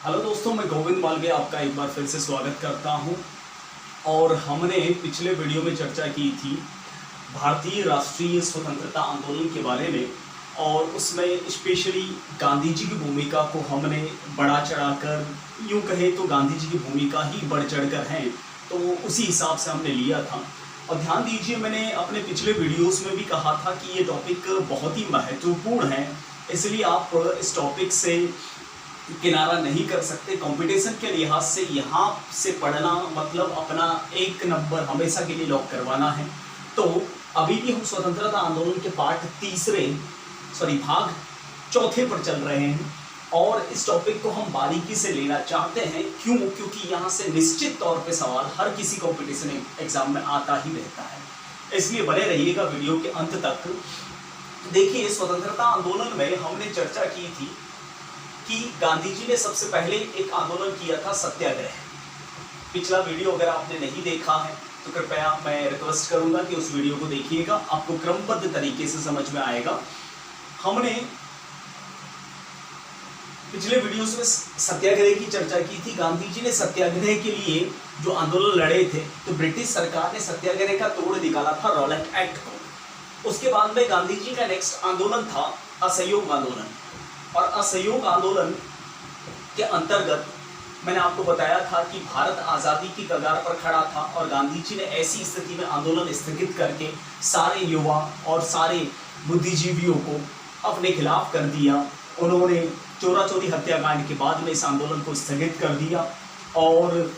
Hello दोस्तों, मैं गोविंद मालवीय आपका एक बार फिर से स्वागत करता हूं। और हमने पिछले वीडियो में चर्चा की थी भारतीय राष्ट्रीय स्वतंत्रता आंदोलन के बारे में, और उसमें स्पेशली गांधी जी की भूमिका को हमने बढ़ा चढ़ाकर, यूँ कहें तो गांधी जी की भूमिका ही बढ़ चढ़कर है, तो उसी हिसाब से हमने लिया था। और ध्यान दीजिए, मैंने अपने पिछले वीडियोस में भी कहा था कि ये टॉपिक बहुत ही महत्वपूर्ण है, इसलिए आप इस टॉपिक से किनारा नहीं कर सकते। कंपटीशन के लिहाज से यहाँ से पढ़ना मतलब अपना एक नंबर हमेशा के लिए लॉक करवाना है। तो अभी भी हम स्वतंत्रता आंदोलन के भाग चौथे पर चल रहे हैं, और इस टॉपिक को हम बारीकी से लेना चाहते हैं। क्योंकि यहाँ से निश्चित तौर पे सवाल हर किसी कंपटीशन एग्जाम में आता ही रहता है, इसलिए बने रहिएगा वीडियो के अंत तक। देखिए, स्वतंत्रता आंदोलन में हमने चर्चा की थी कि गांधी जी ने सबसे पहले एक आंदोलन किया था, सत्याग्रह। पिछला वीडियो अगर आपने नहीं देखा है तो कृपया मैं रिक्वेस्ट करूंगा कि उस वीडियो को देखिएगा, आपको क्रमबद्ध तरीके से समझ में आएगा। हमने पिछले वीडियो में सत्याग्रह की चर्चा की थी। गांधी जी ने सत्याग्रह के लिए जो आंदोलन लड़े थे, तो ब्रिटिश सरकार ने सत्याग्रह का तोड़ निकाला था रॉलेट एक्ट को। उसके बाद में गांधी जी का नेक्स्ट आंदोलन था असहयोग आंदोलन, और असहयोग आंदोलन के अंतर्गत मैंने आपको बताया था कि भारत आज़ादी की कगार पर खड़ा था, और गांधी जी ने ऐसी स्थिति में आंदोलन स्थगित करके सारे युवा और सारे बुद्धिजीवियों को अपने खिलाफ कर दिया। उन्होंने चोरा चोरी हत्याकांड के बाद में इस आंदोलन को स्थगित कर दिया, और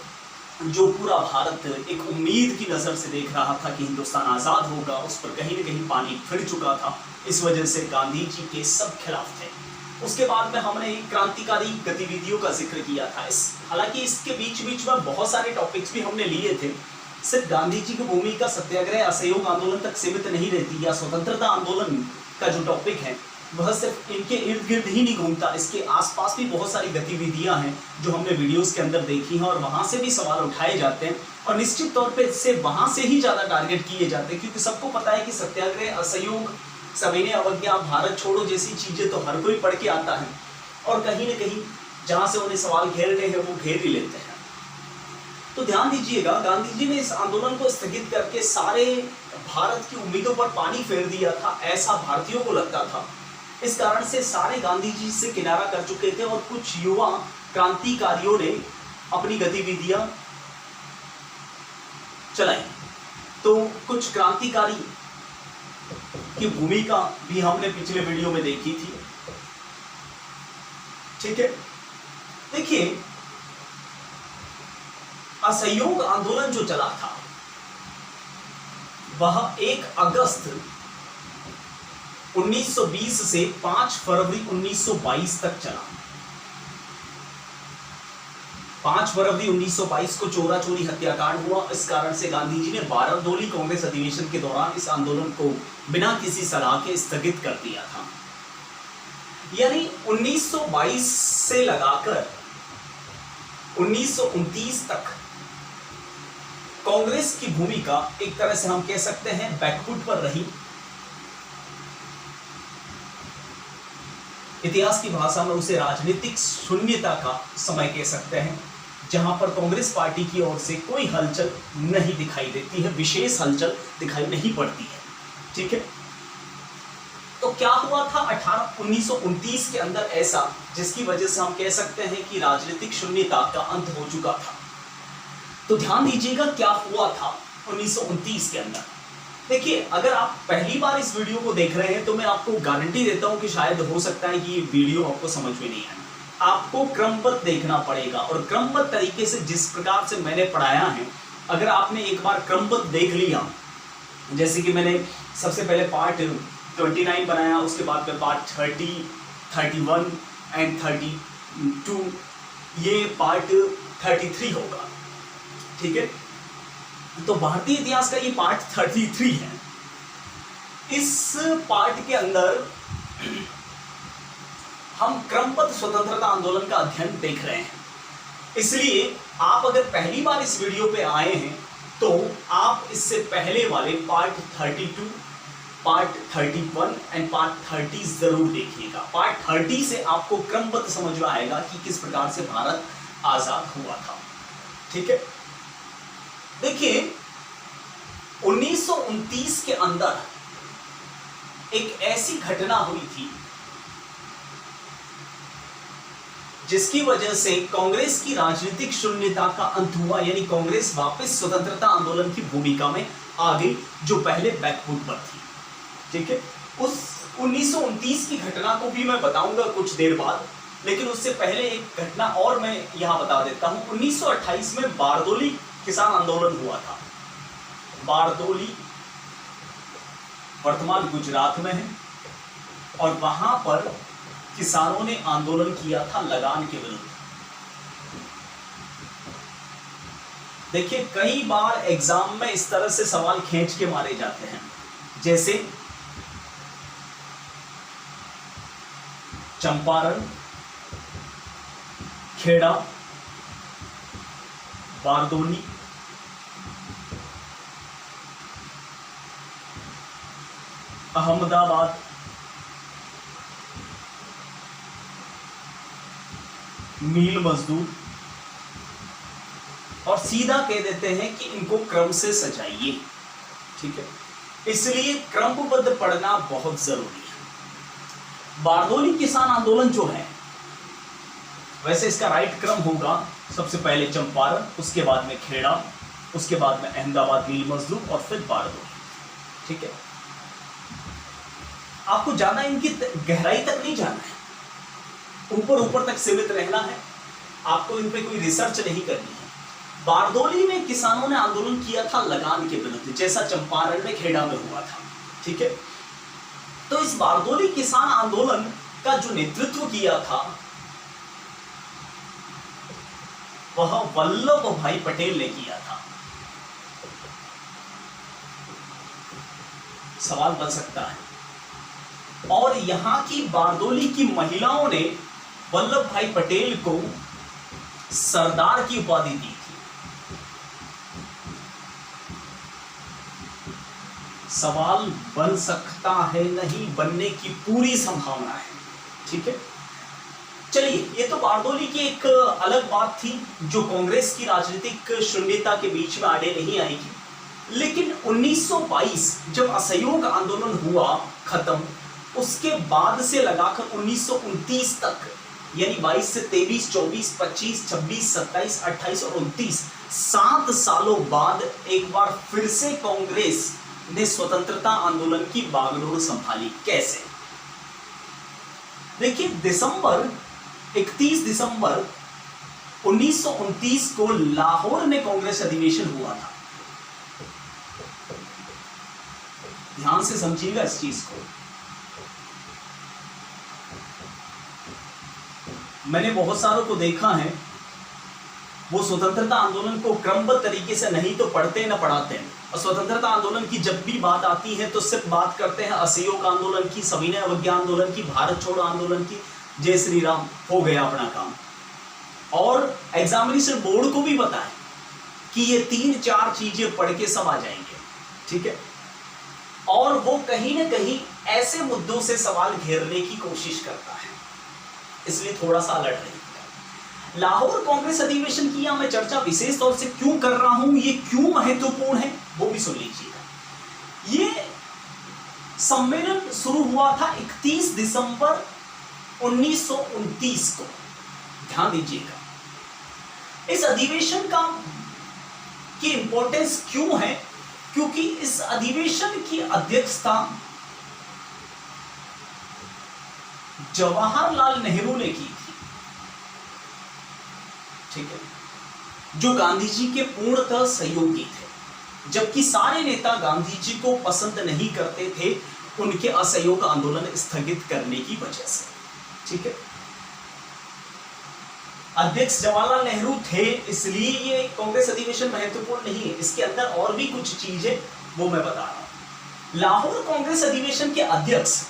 जो पूरा भारत एक उम्मीद की नज़र से देख रहा था कि हिंदुस्तान आज़ाद होगा, उस पर कहीं न कहीं पानी फिर चुका था। इस वजह से गांधी जी के सब खिलाफ थे। उसके बाद में हमने क्रांतिकारी गतिविधियों का जिक्र किया था। हालांकि इसके बीच में बहुत सारे टॉपिक्स भी हमने लिए थे। सिर्फ गांधी जी की भूमिका सत्याग्रह असहयोग आंदोलन तक सीमित नहीं रहती, या स्वतंत्रता आंदोलन का जो टॉपिक है वह सिर्फ इनके इर्द गिर्द ही नहीं घूमता। इसके आसपास भी बहुत सारी गतिविधियां हैं जो हमने वीडियोस के अंदर देखी हैं, और वहां से भी सवाल उठाए जाते हैं, और निश्चित तौर पे इससे वहां से ही ज़्यादा टारगेट किए जाते हैं। क्योंकि सबको पता है कि सत्याग्रह, असहयोग, सविनय अवज्ञा, भारत छोड़ो जैसी चीजें तो हर कोई पढ़ के आता है, और कहीं न कहीं जहां से उन्हें सवाल घेरते हैं वो घेर ही लेते हैं। तो ध्यान दीजिएगा, गांधी जी ने इस आंदोलन को स्थगित करके सारे भारत की उम्मीदों पर पानी फेर दिया था, ऐसा भारतीयों को लगता था। इस कारण से सारे गांधी जी से किनारा कर चुके थे, और कुछ युवा क्रांतिकारियों ने अपनी गतिविधियां चलाई। तो कुछ क्रांतिकारी की भूमिका भी हमने पिछले वीडियो में देखी थी। ठीक है, देखिए, असहयोग आंदोलन जो चला था वह 1 अगस्त 1920 से 5 फरवरी 1922 तक चला। 5 फरवरी 1922 को चोरा चोरी हत्याकांड हुआ। इस कारण से गांधी जी ने बारहदोली कांग्रेस अधिवेशन के दौरान इस आंदोलन को बिना किसी सलाह के स्थगित कर दिया था। यानी 1922 से लगाकर 1929 तक कांग्रेस की भूमिका एक तरह से हम कह सकते हैं बैकफुट पर रही। इतिहास की भाषा में उसे राजनीतिक शून्यता का समय कह सकते हैं, जहां पर कांग्रेस पार्टी की ओर से कोई हलचल नहीं दिखाई देती है, विशेष हलचल दिखाई नहीं पड़ती है। ठीक है, तो क्या हुआ था 1929 के अंदर ऐसा, जिसकी वजह से हम कह सकते हैं कि राजनीतिक शून्यता का अंत हो चुका था। तो ध्यान दीजिएगा क्या हुआ था 1929 के अंदर। देखिए, अगर आप पहली बार इस वीडियो को देख रहे हैं तो मैं आपको गारंटी देता हूं कि शायद हो सकता है कि ये वीडियो आपको समझ में नहीं आए। आपको क्रमबद्ध देखना पड़ेगा, और क्रमबद्ध तरीके से जिस प्रकार से मैंने पढ़ाया है, अगर आपने एक बार क्रमबद्ध देख लिया, जैसे कि मैंने सबसे पहले पार्ट 29 बनाया, उसके बाद में पार्ट 30, 31 एंड 32, ये पार्ट 33 होगा। ठीक है, तो भारतीय इतिहास का ये पार्ट 33 है। इस पार्ट के अंदर हम क्रमबद्ध स्वतंत्रता आंदोलन का अध्ययन देख रहे हैं। इसलिए आप अगर पहली बार इस वीडियो पे आए हैं तो आप इससे पहले वाले पार्ट 32 पार्ट 31 एंड पार्ट 30 जरूर देखिएगा। पार्ट 30 से आपको क्रमबद्ध समझ में आएगा कि किस प्रकार से भारत आजाद हुआ था। ठीक है, देखिए 1929 के अंदर एक ऐसी घटना हुई थी जिसकी वजह से कांग्रेस की राजनीतिक शून्यता का अंत हुआ, यानी कांग्रेस वापस स्वतंत्रता आंदोलन की भूमिका में आ गई जो पहले बैकफुट पर थी। ठीक है, उस 1929 की घटना को भी मैं बताऊंगा कुछ देर बाद, लेकिन उससे पहले एक घटना और मैं यहां बता देता हूं। 1928 में बारदोली किसान आंदोलन हुआ था। बारदोली वर्तमान गुजरात में है और वहां पर किसानों ने आंदोलन किया था लगान के विरुद्ध। देखिए कई बार एग्जाम में इस तरह से सवाल खींच के मारे जाते हैं, जैसे चंपारण, खेड़ा, बारदोली, अहमदाबाद, मील मजदूर, और सीधा कह देते हैं कि इनको क्रम से सजाइए। ठीक है, इसलिए क्रमबद्ध पढ़ना बहुत जरूरी है। बारदोली किसान आंदोलन जो है, वैसे इसका राइट क्रम होगा सबसे पहले चंपारण, उसके बाद में खेड़ा, उसके बाद में अहमदाबाद, मील मजदूर और फिर बारदोली। ठीक है, आपको ज्यादा इनकी गहराई तक नहीं जाना है, ऊपर ऊपर तक सीमित रहना है, आपको इन पे कोई रिसर्च नहीं करनी है। बारदोली में किसानों ने आंदोलन किया था लगान के विरुद्ध, जैसा चंपारण में, खेड़ा में हुआ था। ठीक है, तो इस बारदोली किसान आंदोलन का जो नेतृत्व किया था वह वल्लभ भाई पटेल ने किया था। सवाल बन सकता है, और यहां की बारदोली की महिलाओं ने वल्लभ भाई पटेल को सरदार की उपाधि दी थी। सवाल बन सकता है, नहीं बनने की पूरी संभावना है। ठीक है, चलिए ये तो बारदोली की एक अलग बात थी जो कांग्रेस की राजनीतिक शून्यता के बीच में आड़े नहीं आएगी। लेकिन 1922 जब असहयोग आंदोलन हुआ खत्म, उसके बाद से लगाकर 1929 तक, यानी 22 से 23, 24, 25, 26, 27, 28 और 29, 7 सालों बाद एक बार फिर से कांग्रेस ने स्वतंत्रता आंदोलन की बागडोर संभाली। कैसे? देखिए 31 दिसंबर 1929 को लाहौर में कांग्रेस अधिवेशन हुआ था। ध्यान से समझिएगा इस चीज को। मैंने बहुत सारों को देखा है, वो स्वतंत्रता आंदोलन को क्रमबद्ध तरीके से नहीं तो पढ़ते न पढ़ाते हैं, और स्वतंत्रता आंदोलन की जब भी बात आती है तो सिर्फ बात करते हैं असहयोग आंदोलन की, सविनय अवज्ञा आंदोलन की, भारत छोड़ो आंदोलन की, जय श्री राम, हो गया अपना काम। और एग्जामिनेशन बोर्ड को भी पता है कि ये 3-4 चीजें पढ़ के सब आ जाएंगे। ठीक है, और वो कहीं ना कहीं ऐसे मुद्दों से सवाल घेरने की कोशिश करता है, इसलिए थोड़ा सा अलर्ट रहिएगा। लाहौर कांग्रेस अधिवेशन की मैं चर्चा विशेष तौर से क्यों कर रहा हूं, ये क्यों महत्वपूर्ण है, वो भी सुन लीजिएगा। ये सम्मेलन शुरू हुआ था 31 दिसंबर 1929 को। ध्यान दीजिएगा, इस अधिवेशन की इंपॉर्टेंस क्यों है, क्योंकि इस अधिवेशन की अध्यक्षता जवाहरलाल नेहरू ने की थी। ठीक है, जो गांधी जी के पूर्णतः सहयोगी थे, जबकि सारे नेता गांधी जी को पसंद नहीं करते थे उनके असहयोग आंदोलन स्थगित करने की वजह से। ठीक है, अध्यक्ष जवाहरलाल नेहरू थे, इसलिए ये कांग्रेस अधिवेशन महत्वपूर्ण नहीं है, इसके अंदर और भी कुछ चीजें वो मैं बता रहा हूं। लाहौर कांग्रेस अधिवेशन के अध्यक्ष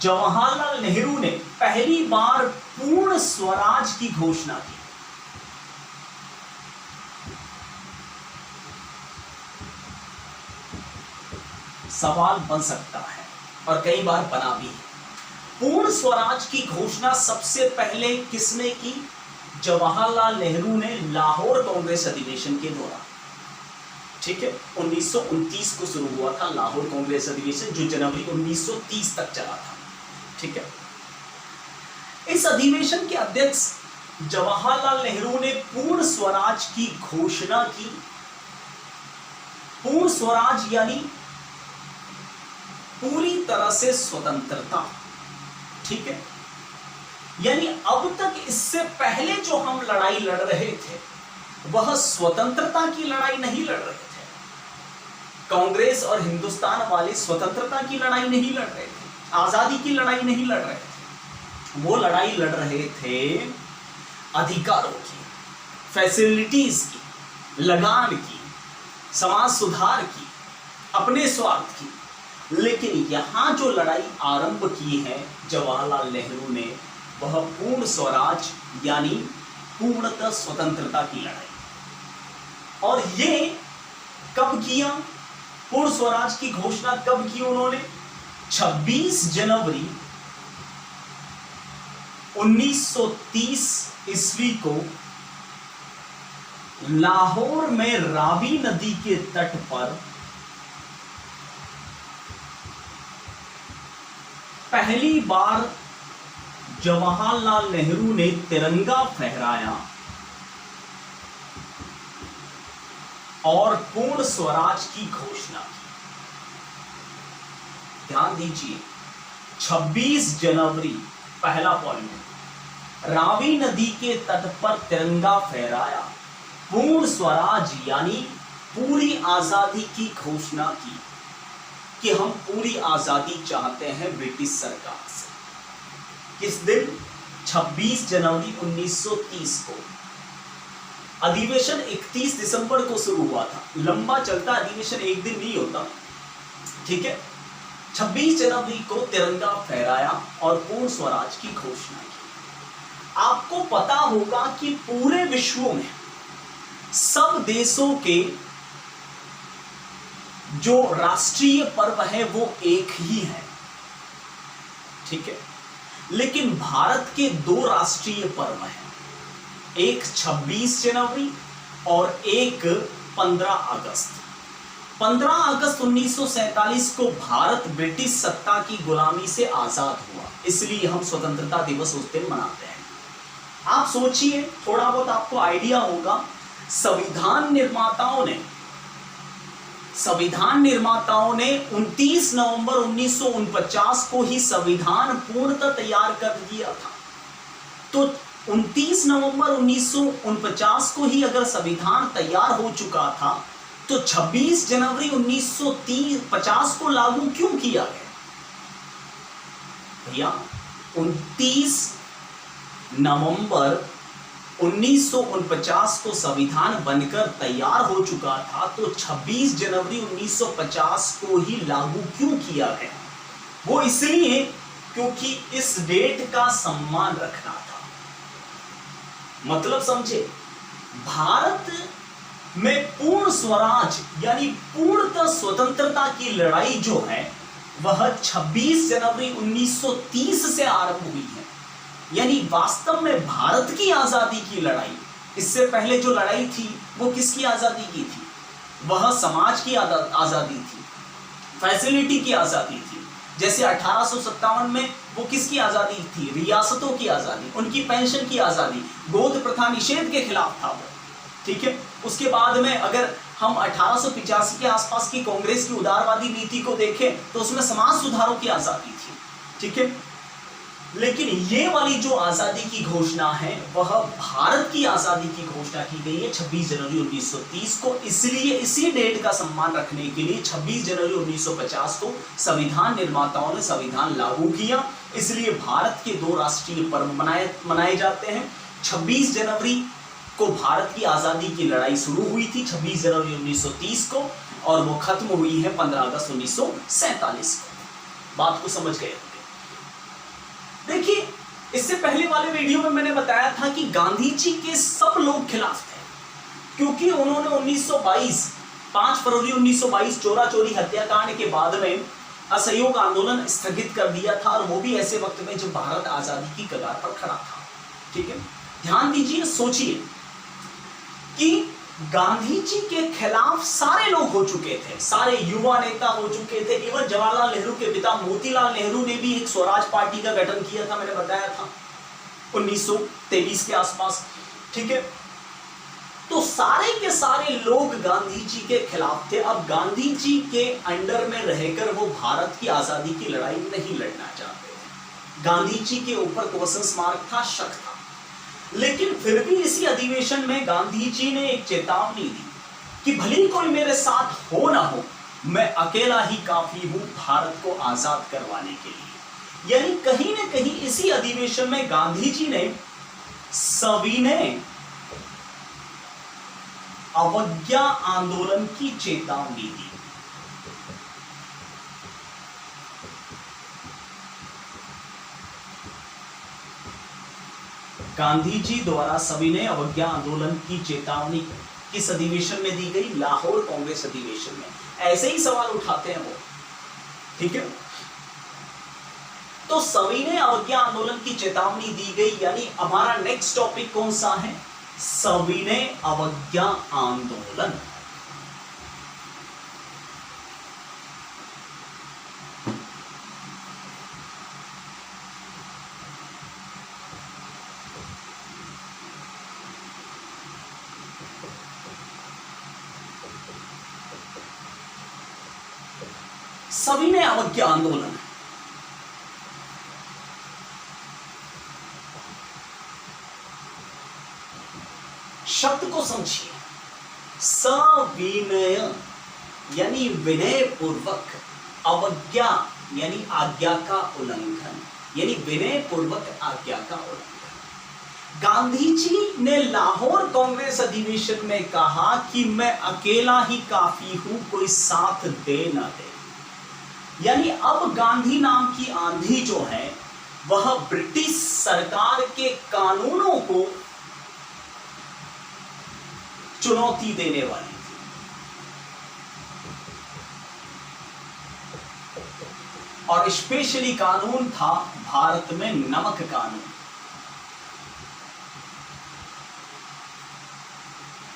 जवाहरलाल नेहरू ने पहली बार पूर्ण स्वराज की घोषणा की। सवाल बन सकता है और कई बार बना भी है। पूर्ण स्वराज की घोषणा सबसे पहले किसने की? जवाहरलाल नेहरू ने लाहौर कांग्रेस अधिवेशन के दौरान। ठीक है, 1929 को शुरू हुआ था लाहौर कांग्रेस अधिवेशन, जो जनवरी 1930 तक चला था। ठीक है, इस अधिवेशन के अध्यक्ष जवाहरलाल नेहरू ने पूर्ण स्वराज की घोषणा की। पूर्ण स्वराज यानी पूरी तरह से स्वतंत्रता। ठीक है, यानी अब तक इससे पहले जो हम लड़ाई लड़ रहे थे वह स्वतंत्रता की लड़ाई नहीं लड़ रहे थे। कांग्रेस और हिंदुस्तान वाले स्वतंत्रता की लड़ाई नहीं लड़ रहे थे, आजादी की लड़ाई नहीं लड़ रहे थे। वो लड़ाई लड़ रहे थे अधिकारों की, फैसिलिटीज की, लगान की, समाज सुधार की, अपने स्वार्थ की। लेकिन यहां जो लड़ाई आरंभ की है जवाहरलाल नेहरू ने, वह पूर्ण स्वराज यानी पूर्णतः स्वतंत्रता की लड़ाई। और ये कब किया? पूर्ण स्वराज की घोषणा कब की उन्होंने? 26 जनवरी 1930 ईस्वी को लाहौर में रावी नदी के तट पर पहली बार जवाहरलाल नेहरू ने तिरंगा फहराया और पूर्ण स्वराज की घोषणा की। ध्यान दीजिए, 26 जनवरी पहला पॉइंट, रावी नदी के तट पर तिरंगा फहराया, पूर्ण स्वराज यानी पूरी आजादी की घोषणा की कि हम पूरी आजादी चाहते हैं ब्रिटिश सरकार से। किस दिन? 26 जनवरी 1930 को। अधिवेशन 31 दिसंबर को शुरू हुआ था। लंबा चलता अधिवेशन, एक दिन नहीं होता। ठीक है, 26 जनवरी को तिरंगा फहराया और पूर्ण स्वराज की घोषणा की। आपको पता होगा कि पूरे विश्व में सब देशों के जो राष्ट्रीय पर्व है वो एक ही है। ठीक है, लेकिन भारत के दो राष्ट्रीय पर्व हैं, एक 26 जनवरी और एक 15 अगस्त। 15 अगस्त 1947 को भारत ब्रिटिश सत्ता की गुलामी से आजाद हुआ, इसलिए हम स्वतंत्रता दिवस उस दिन मनाते हैं। आप सोचिए, थोड़ा बहुत आपको आइडिया होगा, संविधान निर्माताओं ने 29 नवंबर 1949 को ही संविधान पूर्णतः तैयार कर दिया था। तो 29 नवंबर 1949 को ही अगर संविधान तैयार हो चुका था, तो 26 जनवरी 1950 को लागू क्यों किया गया? भैया, 29 नवंबर 1949 को संविधान बनकर तैयार हो चुका था, तो 26 जनवरी 1950 को ही लागू क्यों किया गया? वो इसलिए क्योंकि इस डेट का सम्मान रखना था। मतलब समझे, भारत में पूर्ण स्वराज यानी पूर्णतः स्वतंत्रता की लड़ाई जो है वह 26 जनवरी 1930 से आरंभ हुई है। यानी वास्तव में भारत की आजादी की लड़ाई, इससे पहले जो लड़ाई थी वो किसकी आजादी की थी? वह समाज की आजादी थी, फैसिलिटी की आजादी थी। जैसे 1857 में वो किसकी आजादी थी? रियासतों की आजादी, उनकी पेंशन की आजादी, गोद प्रथा निषेध के खिलाफ था वो। ठीक है, उसके बाद में अगर हम 1885 के आसपास की कांग्रेस की उदारवादी नीति को देखें तो उसमें समाज सुधारों की आजादी थी। ठीक है, लेकिन ये वाली जो आजादी की घोषणा है वह भारत की आजादी की घोषणा की गई है 26 जनवरी 1930 को। इसलिए इसी डेट का सम्मान रखने के लिए 26 जनवरी 1950 को संविधान निर्माताओं ने संविधान लागू किया। इसलिए भारत के दो राष्ट्रीय पर्व मनाए जाते हैं। 26 जनवरी को भारत की आजादी की लड़ाई शुरू हुई थी 26 जनवरी 1930 को, और वो खत्म हुई है 15 अगस्त 1947 को। बात को समझ गए? देखिए, इससे पहले वाले वीडियो में मैंने बताया था कि गांधी जी के सब लोग खिलाफ थे, क्योंकि उन्होंने 1922 5 फरवरी 1922 चोरा चोरी हत्याकांड के बाद में असहयोग आंदोलन स्थगित कर दिया था, और वो भी ऐसे वक्त में जब भारत आजादी की कगार पर खड़ा था। ठीक है, ध्यान दीजिए, सोचिए कि गांधी जी के खिलाफ सारे लोग हो चुके थे, सारे युवा नेता हो चुके थे। इवन जवाहरलाल नेहरू के पिता मोतीलाल नेहरू ने भी एक स्वराज पार्टी का गठन किया था, मैंने बताया था 1923 के आसपास। ठीक है, तो सारे के सारे लोग गांधी जी के खिलाफ थे। अब गांधी जी के अंडर में रहकर वो भारत की आजादी की लड़ाई नहीं लड़ना चाहते थे। गांधी जी के ऊपर क्वेश्चन मार्क था, शक था। लेकिन फिर भी इसी अधिवेशन में गांधी जी ने एक चेतावनी दी कि भले कोई मेरे साथ हो ना हो, मैं अकेला ही काफी हूं भारत को आजाद करवाने के लिए। यानी कहीं ना कहीं इसी अधिवेशन में गांधी जी ने सविनय अवज्ञा आंदोलन की चेतावनी दी। गांधी जी द्वारा सविनय अवज्ञा आंदोलन की चेतावनी किस अधिवेशन में दी गई? लाहौर कांग्रेस अधिवेशन में। ऐसे ही सवाल उठाते हैं वो। ठीक है, तो सविनय अवज्ञा आंदोलन की चेतावनी दी गई, यानी हमारा नेक्स्ट टॉपिक कौन सा है? सविनय अवज्ञा आंदोलन। सविनय अवज्ञा आंदोलन शब्द को समझिए। सविनय यानी विनय पूर्वक, अवज्ञा यानी आज्ञा का उल्लंघन, यानी विनय पूर्वक आज्ञा का उल्लंघन। गांधी जी ने लाहौर कांग्रेस अधिवेशन में कहा कि मैं अकेला ही काफी हूं, कोई साथ दे ना दे। यानी अब गांधी नाम की आंधी जो है वह ब्रिटिश सरकार के कानूनों को चुनौती देने वाली थी। और स्पेशली कानून था भारत में नमक कानून।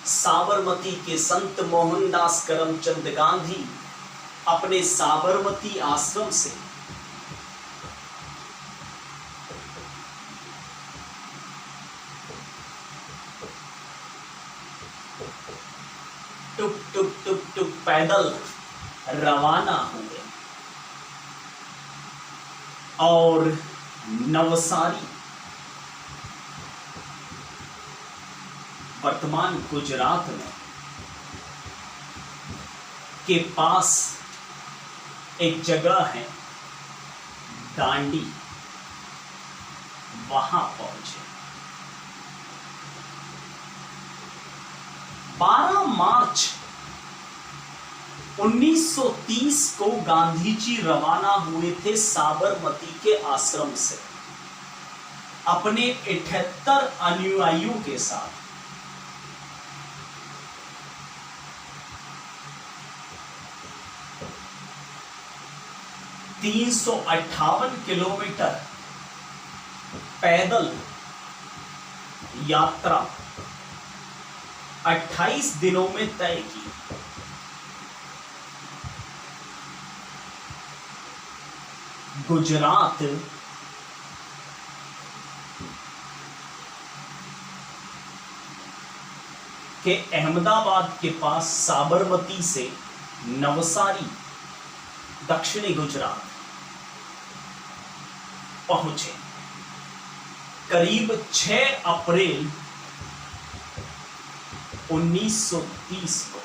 साबरमती के संत मोहनदास करमचंद गांधी अपने साबरमती आश्रम से टुक टुक टुक टुक पैदल रवाना हुए और नवसारी, वर्तमान गुजरात में के पास एक जगह है दांडी, वहां पहुंचे। 12 मार्च 1930 को गांधी जी रवाना हुए थे साबरमती के आश्रम से अपने 78 अनुयायियों के साथ। तीन 358 किलोमीटर पैदल यात्रा 28 दिनों में तय की। गुजरात के अहमदाबाद के पास साबरमती से नवसारी, दक्षिणी गुजरात पहुंचे करीब 6 अप्रैल 1930 को,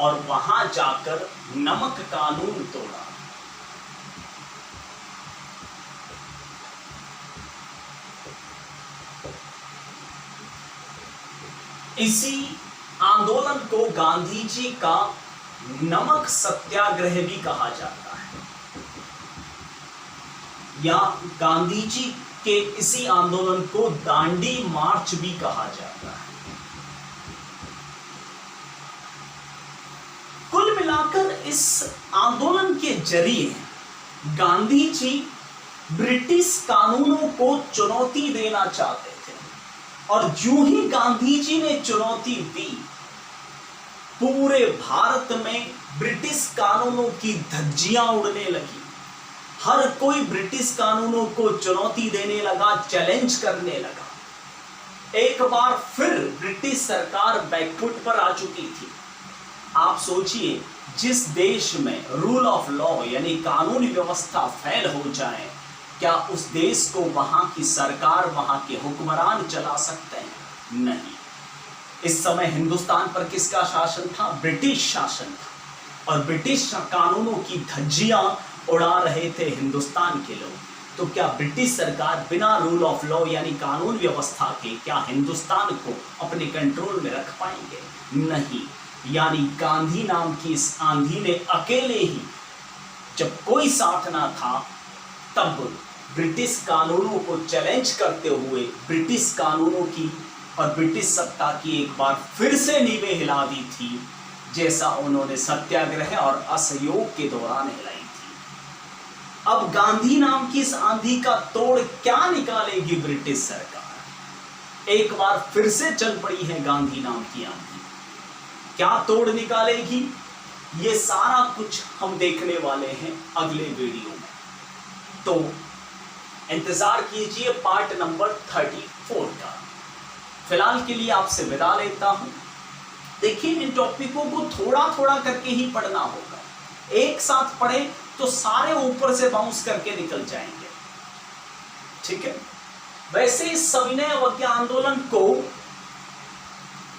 और वहां जाकर नमक कानून तोड़ा। इसी आंदोलन को गांधी जी का नमक सत्याग्रह भी कहा जाता है, या गांधी जी के इसी आंदोलन को दांडी मार्च भी कहा जाता है। मिलाकर इस आंदोलन के जरिए गांधी जी ब्रिटिश कानूनों को चुनौती देना चाहते थे, और जो ही गांधी जी ने चुनौती दी, पूरे भारत में ब्रिटिश कानूनों की धज्जियां उड़ने लगी। हर कोई ब्रिटिश कानूनों को चुनौती देने लगा, चैलेंज करने लगा। एक बार फिर ब्रिटिश सरकार बैकफुट पर आ चुकी थी। आप सोचिए, जिस देश में रूल ऑफ लॉ यानी कानूनी व्यवस्था फेल हो जाए, क्या उस देश को वहां की सरकार, वहां के हुक्मरान चला सकते हैं? नहीं। इस समय हिंदुस्तान पर किसका शासन था? ब्रिटिश शासन था, और ब्रिटिश कानूनों की धज्जियां उड़ा रहे थे हिंदुस्तान के लोग। तो क्या ब्रिटिश सरकार बिना रूल ऑफ लॉ यानी कानून व्यवस्था के क्या हिंदुस्तान को अपने कंट्रोल में रख पाएंगे? नहीं। यानी गांधी नाम की इस आंधी ने अकेले ही, जब कोई साथ ना था, तब ब्रिटिश कानूनों को चैलेंज करते हुए ब्रिटिश कानूनों की और ब्रिटिश सत्ता की एक बार फिर से नींवें हिला दी थी, जैसा उन्होंने सत्याग्रह और असहयोग के दौरान हिलाई थी। अब गांधी नाम की इस आंधी का तोड़ क्या निकालेगी ब्रिटिश सरकार? एक बार फिर से चल पड़ी है गांधी नाम की आंधी। क्या तोड़ निकालेगी? ये सारा कुछ हम देखने वाले हैं अगले वीडियो में, तो इंतजार कीजिए पार्ट नंबर 34 का। फिलहाल के लिए आपसे विदा लेता हूं। देखिए, इन टॉपिकों को थोड़ा थोड़ा करके ही पढ़ना होगा। एक साथ पढ़े तो सारे ऊपर से बाउंस करके निकल जाएंगे, ठीक है। वैसे इस सविनय अवज्ञा आंदोलन को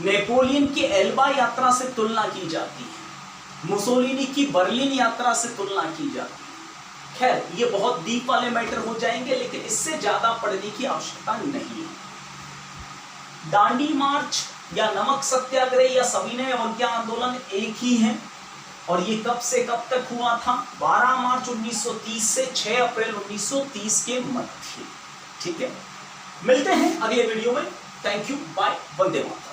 नेपोलियन की एल्बा यात्रा से तुलना की जाती है, मुसोलिनी की बर्लिन यात्रा से तुलना की जाती है। खैर, ये बहुत डीप वाले मैटर हो जाएंगे, लेकिन इससे ज्यादा पढ़ने की आवश्यकता नहीं है। दांडी मार्च या नमक सत्याग्रह या सविनय अवज्ञा आंदोलन एक ही है, और ये कब से कब तक हुआ था? 12 मार्च 1930 से 6 अप्रैल 1930 के मध्य, ठीक है। मिलते हैं अगले वीडियो में। Thank you, bye, Vande Mataram.